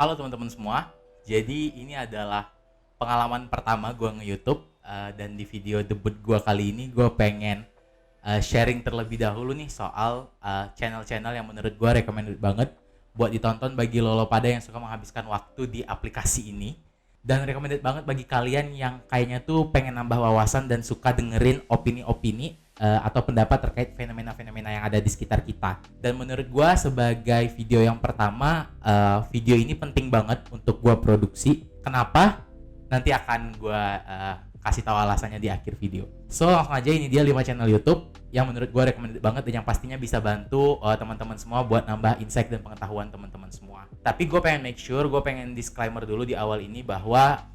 Halo teman-teman semua. Jadi ini adalah pengalaman pertama gue nge-YouTube, dan di video debut gue kali ini gue pengen sharing terlebih dahulu nih soal channel-channel yang menurut gue recommended banget buat ditonton bagi lolo pada yang suka menghabiskan waktu di aplikasi ini, dan recommended banget bagi kalian yang kayaknya tuh pengen nambah wawasan dan suka dengerin opini-opini atau pendapat terkait fenomena-fenomena yang ada di sekitar kita. Dan menurut gua sebagai video yang pertama, video ini penting banget untuk gua produksi. Kenapa? Nanti akan gua kasih tahu alasannya di akhir video. So langsung aja, ini dia 5 channel YouTube yang menurut gua recommended banget dan yang pastinya bisa bantu teman-teman semua buat nambah insight dan pengetahuan teman-teman semua. Tapi gue pengen make sure, gue pengen disclaimer dulu di awal ini bahwa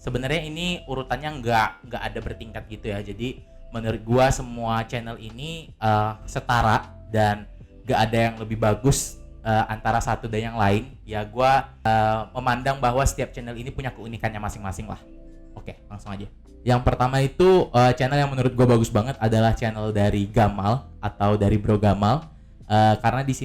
sebenarnya ini urutannya nggak ada bertingkat gitu ya. Jadi menurut gua semua channel ini setara dan gak ada yang lebih bagus antara satu dan yang lain. Ya gua memandang bahwa setiap channel ini punya keunikannya masing-masing lah. Oke, langsung aja. Yang pertama itu channel yang menurut gua bagus banget adalah channel dari Gamal atau dari Bro Gamal. Karena di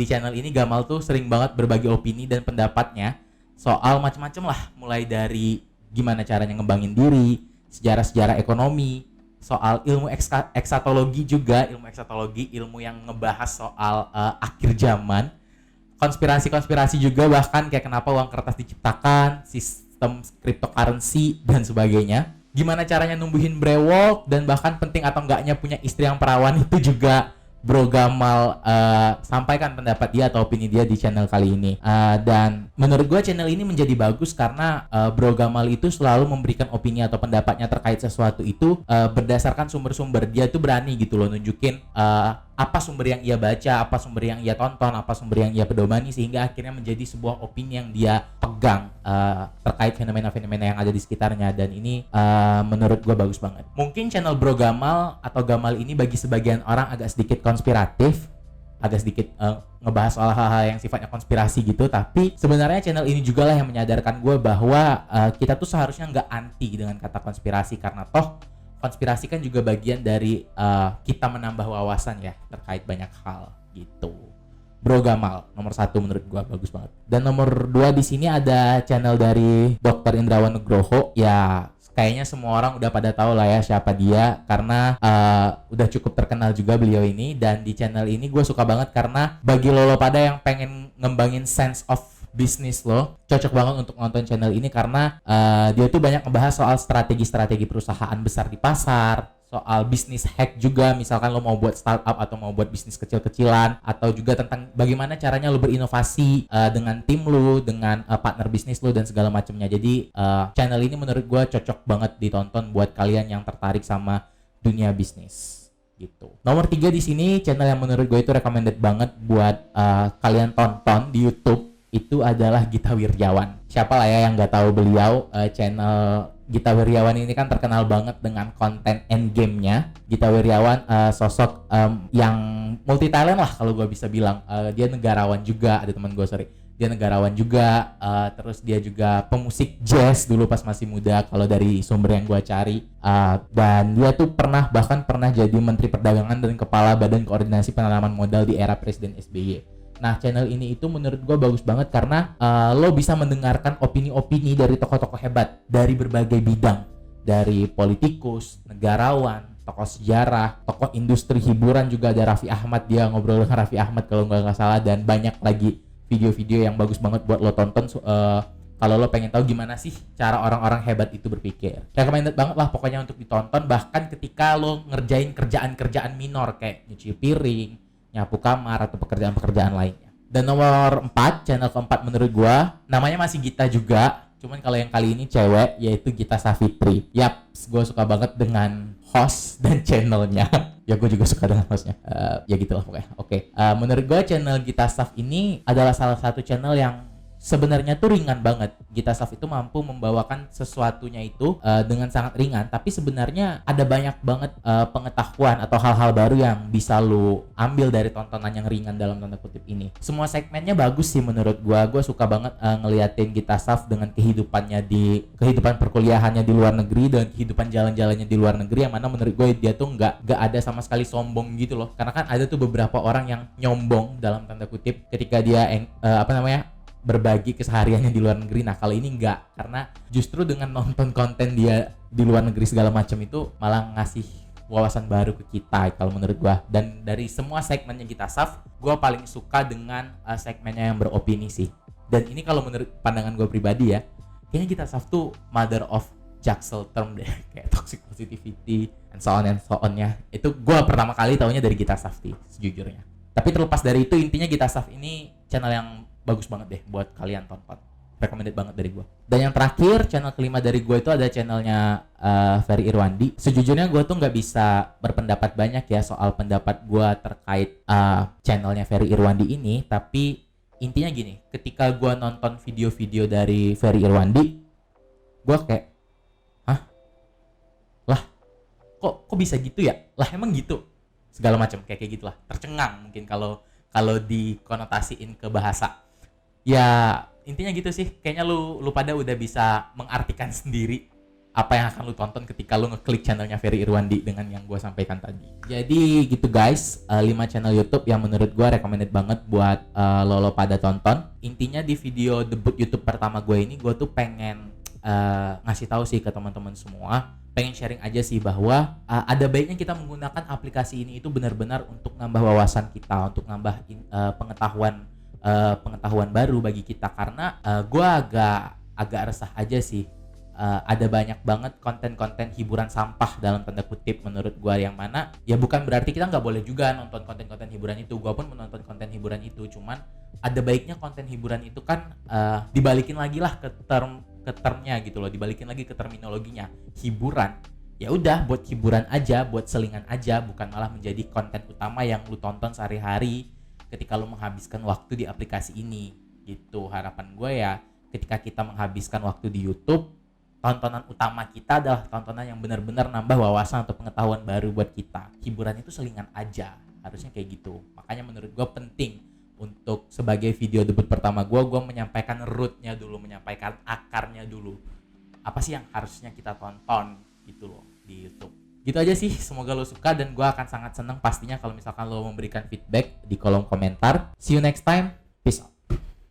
channel ini Gamal tuh sering banget berbagi opini dan pendapatnya soal macam-macam lah, mulai dari gimana caranya ngembangin diri, sejarah-sejarah ekonomi, soal ilmu eksatologi juga, ilmu yang ngebahas soal akhir zaman, konspirasi-konspirasi juga, bahkan kayak kenapa uang kertas diciptakan, sistem cryptocurrency dan sebagainya. Gimana caranya numbuhin brewok, dan bahkan penting atau enggaknya punya istri yang perawan itu juga Bro Gamal sampaikan pendapat dia atau opini dia di channel kali ini. Dan menurut gue channel ini menjadi bagus karena Bro Gamal itu selalu memberikan opini atau pendapatnya terkait sesuatu itu berdasarkan sumber-sumber. Dia tuh berani gitu loh nunjukin apa sumber yang ia baca, apa sumber yang ia tonton, apa sumber yang ia pedomani, sehingga akhirnya menjadi sebuah opini yang dia pegang terkait fenomena-fenomena yang ada di sekitarnya. Dan ini menurut gue bagus banget. Mungkin channel Bro Gamal atau Gamal ini bagi sebagian orang agak sedikit konspiratif, agak sedikit ngebahas soal hal-hal yang sifatnya konspirasi gitu. Tapi sebenarnya channel ini juga lah yang menyadarkan gue bahwa kita tuh seharusnya nggak anti dengan kata konspirasi, karena toh konspirasi kan juga bagian dari kita menambah wawasan ya terkait banyak hal gitu. Bro Gamal nomor 1 menurut gua bagus banget. Dan nomor 2 di sini ada channel dari Dr. Indrawan Nugroho. Ya kayaknya semua orang udah pada tahu lah ya siapa dia, karena udah cukup terkenal juga beliau ini. Dan di channel ini gue suka banget karena bagi lolo pada yang pengen ngembangin sense of bisnis lo, cocok banget untuk nonton channel ini karena dia tuh banyak ngebahas soal strategi-strategi perusahaan besar di pasar, soal bisnis hack juga, misalkan lo mau buat startup atau mau buat bisnis kecil-kecilan, atau juga tentang bagaimana caranya lo berinovasi dengan tim lo, dengan partner bisnis lo dan segala macamnya. Jadi channel ini menurut gue cocok banget ditonton buat kalian yang tertarik sama dunia bisnis gitu. Nomor 3 di sini channel yang menurut gue itu recommended banget buat kalian tonton di YouTube itu adalah Gita Wirjawan. Siapa lah ya yang nggak tahu beliau. Channel Gita Wirjawan ini kan terkenal banget dengan konten endgame-nya. Gita Wirjawan sosok yang multi talent lah kalau gue bisa bilang. Dia negarawan juga, ada teman gue dia negarawan juga, terus dia juga pemusik jazz dulu pas masih muda kalau dari sumber yang gue cari, dan dia tuh bahkan pernah jadi Menteri Perdagangan dan Kepala Badan Koordinasi Penanaman Modal di era Presiden SBY. Nah, channel ini itu menurut gue bagus banget karena lo bisa mendengarkan opini-opini dari tokoh-tokoh hebat dari berbagai bidang, dari politikus, negarawan, tokoh sejarah, tokoh industri hiburan juga ada Raffi Ahmad. Dia ngobrol dengan Raffi Ahmad kalau nggak salah, dan banyak lagi video-video yang bagus banget buat lo tonton kalau lo pengen tahu gimana sih cara orang-orang hebat itu berpikir. Recommended banget lah pokoknya untuk ditonton, bahkan ketika lo ngerjain kerjaan-kerjaan minor kayak nyuci piring, nyapu kamar, atau pekerjaan-pekerjaan lainnya. Dan nomor 4, channel keempat menurut gua, namanya masih Gita juga, cuman kalau yang kali ini cewek, yaitu Gita Savitri. Yap, gua suka banget dengan host dan channelnya. Ya gue juga suka dengan hostnya. Ya gitulah pokoknya. Oke. Menurut gua channel Gita Sav ini adalah salah satu channel yang sebenarnya tuh ringan banget. Gita Sav itu mampu membawakan sesuatunya itu dengan sangat ringan, tapi sebenarnya ada banyak banget pengetahuan atau hal-hal baru yang bisa lu ambil dari tontonan yang ringan dalam tanda kutip ini. Semua segmennya bagus sih menurut gua suka banget ngeliatin Gita Sav dengan kehidupan perkuliahannya di luar negeri dan kehidupan jalan-jalannya di luar negeri, yang mana menurut gue dia tuh nggak ada sama sekali sombong gitu loh. Karena kan ada tuh beberapa orang yang nyombong dalam tanda kutip ketika dia berbagi kesehariannya di luar negeri. Nah kalau ini enggak, karena justru dengan nonton konten dia di luar negeri segala macam itu malah ngasih wawasan baru ke kita kalau menurut gua. Dan dari semua segmennya Gita Saf, gua paling suka dengan segmennya yang beropini sih. Dan ini kalau menurut pandangan gua pribadi ya, kayaknya Gita Saf tuh mother of Jaksel term deh, kayak toxic positivity and so on ya. Itu gua pertama kali taunya dari Gita Saf sejujurnya. Tapi terlepas dari itu, intinya Gita Saf ini channel yang bagus banget deh buat kalian tonton. Recommended banget dari gue. Dan yang terakhir, channel kelima dari gue itu ada channelnya Ferry Irwandi. Sejujurnya gue tuh nggak bisa berpendapat banyak ya soal pendapat gue terkait channelnya Ferry Irwandi ini. Tapi intinya gini, ketika gue nonton video-video dari Ferry Irwandi, gue kayak, hah? Lah, kok bisa gitu ya? Lah emang gitu? Segala macam kayak gitulah. Tercengang mungkin kalau dikonotasiin ke bahasa. Ya intinya gitu sih, kayaknya lu pada udah bisa mengartikan sendiri apa yang akan lu tonton ketika lu ngeklik channelnya Ferry Irwandi dengan yang gue sampaikan tadi. Jadi gitu guys, 5 channel YouTube yang menurut gue recommended banget buat lo pada tonton. Intinya di video debut YouTube pertama gue ini, gue tuh pengen ngasih tahu sih ke teman-teman semua, pengen sharing aja sih bahwa ada baiknya kita menggunakan aplikasi ini itu benar-benar untuk nambah wawasan kita, untuk nambah pengetahuan baru bagi kita. Karena gue agak resah aja sih, ada banyak banget konten-konten hiburan sampah dalam tanda kutip menurut gue, yang mana ya bukan berarti kita nggak boleh juga nonton konten-konten hiburan itu. Gue pun menonton konten hiburan itu, cuman ada baiknya konten hiburan itu kan dibalikin lagi lah ke termnya gitu loh, dibalikin lagi ke terminologinya. Hiburan ya udah buat hiburan aja, buat selingan aja, bukan malah menjadi konten utama yang lu tonton sehari-hari ketika lu menghabiskan waktu di aplikasi ini gitu. Harapan gue ya, ketika kita menghabiskan waktu di YouTube, tontonan utama kita adalah tontonan yang benar-benar nambah wawasan atau pengetahuan baru buat kita. Hiburan itu selingan aja, harusnya kayak gitu. Makanya menurut gue penting untuk sebagai video debut pertama gue menyampaikan rootnya dulu, menyampaikan akarnya dulu. Apa sih yang harusnya kita tonton gitu loh di YouTube. Gitu aja sih, semoga lo suka, dan gue akan sangat senang pastinya kalau misalkan lo memberikan feedback di kolom komentar. See you next time, peace out.